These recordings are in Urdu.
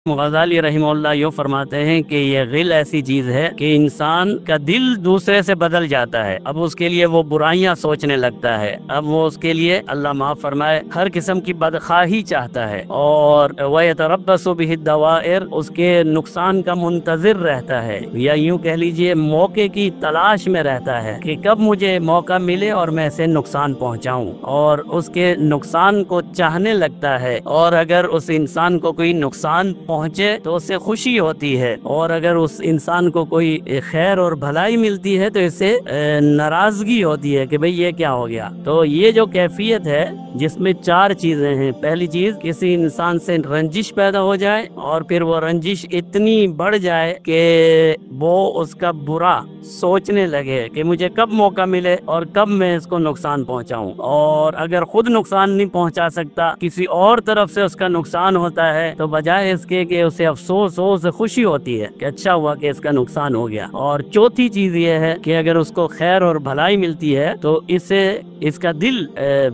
غزالی رحمہ اللہ یوں فرماتے ہیں کہ یہ غل ایسی چیز ہے کہ انسان کا دل دوسرے سے بدل جاتا ہے، اب اس کے لیے وہ برائیاں سوچنے لگتا ہے، اب وہ اس کے لیے اللہ معاف فرمائے ہر قسم کی بدخواہی چاہتا ہے، اور وَيَتَرَبَّصُ بِهِ الدَّوَائِرُ اس کے نقصان کا منتظر رہتا ہے، یا یوں کہہ لیجئے موقع کی تلاش میں رہتا ہے کہ کب مجھے موقع ملے اور میں اسے نقصان پہنچاؤں، اور اس کے نقصان کو چاہنے لگتا ہے، اور اگر اس انسان کو کوئی نقصان پہنچے تو اس سے خوشی ہوتی ہے، اور اگر اس انسان کو کوئی خیر اور بھلائی ملتی ہے تو اس سے ناراضگی ہوتی ہے کہ بھئی یہ کیا ہو گیا۔ تو یہ جو کیفیت ہے جس میں چار چیزیں ہیں، پہلی چیز کسی انسان سے رنجش پیدا ہو جائے، اور پھر وہ رنجش اتنی بڑھ جائے کہ وہ اس کا برا سوچنے لگے کہ مجھے کب موقع ملے اور کب میں اس کو نقصان پہنچاؤں، اور اگر خود نقصان نہیں پہنچا سکتا کسی اور طرف سے اس کا نقصان ہوتا ہے تو بجائے اس کے کہ اسے افسوس ہو، اسے خوشی ہوتی ہے کہ اچھا ہوا کہ اس کا نقصان ہو گیا۔ اور چوتھی چیز یہ ہے کہ اگر اس کو خیر اور بھلائی ملتی ہے تو اس کا دل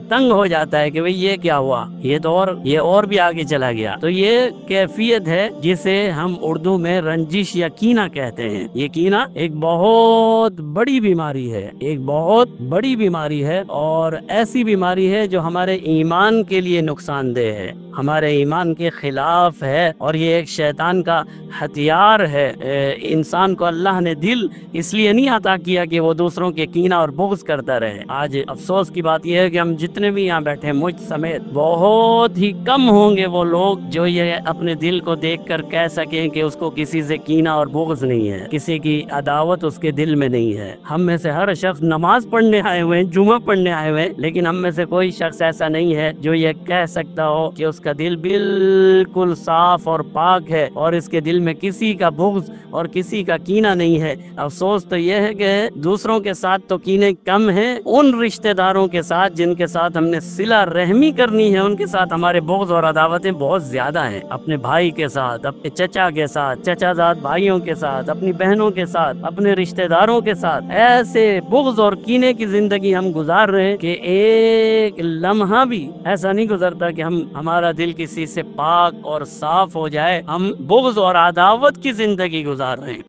تنگ ہو جاتا ہے کہ بھئی یہ کیا ہوا، یہ اور بھی آگے چلا گیا۔ تو یہ کیفیت ہے جسے ہم اردو میں رنجش یا کینہ کہتے ہیں۔ یہ کینہ ایک بہت بڑی بیماری ہے، ایک بہت بڑی بیماری ہے، اور ایسی بیماری ہے جو ہمارے ایمان کے لیے نقصان دہ ہے، ہمارے ایمان کے خلاف ہے، اور یہ ایک شیطان کا ہتھیار ہے۔ انسان کو اللہ نے دل اس لیے نہیں عطا کیا کہ وہ دوسروں کے کینہ اور بغض کرتا رہے۔ آج افسوس کی بات یہ ہے کہ ہم جتنے بھی یہاں بیٹھے مجھ سمیت بہت ہی کم ہوں گے وہ لوگ جو یہ اپنے دل کو دیکھ کر کہہ سکیں کہ اس کو کسی سے کینہ اور بغض نہیں ہے، کسی کی عداوت اس کے دل میں نہیں ہے۔ ہم میں سے ہر شخص نماز پڑھنے آئے ہوئے ہیں، جمعہ پڑھنے آئے ہوئے ہیں، لیکن ہم میں سے کوئی شخص ایسا نہیں ہے جو یہ کہہ سکتا ہو کہ اس کا دل بالکل صاف اور پاک ہے اور اس کے دل میں کسی کا بغض اور کسی کا کینہ نہیں ہے۔ افسوس تو یہ ہے کہ دوسروں کے ساتھ تو کینے کم ہیں، ان رشتہ داروں کے ساتھ جن کے ساتھ ہم نے صلہ رحمی کرنی ہے ان کے ساتھ ہمارے بغض اور عداوتیں بہت زیادہ ہیں۔ اپنے بھائی کے ساتھ، اپنے چچا کے ساتھ، چچا زاد بھائیوں کے ساتھ، اپنی بہنوں کے ساتھ، اپنے رشتہ داروں کے ساتھ ایسے بغض اور کینے کی زندگی ہم گزار رہے ہیں کہ ایک لمحہ بھی ایسا نہیں گزرتا کہ ہمارا دل کسی سے پاک اور صاف ہو جائے، ہم بغض اور عداوت کی زندگی گزار رہے ہیں۔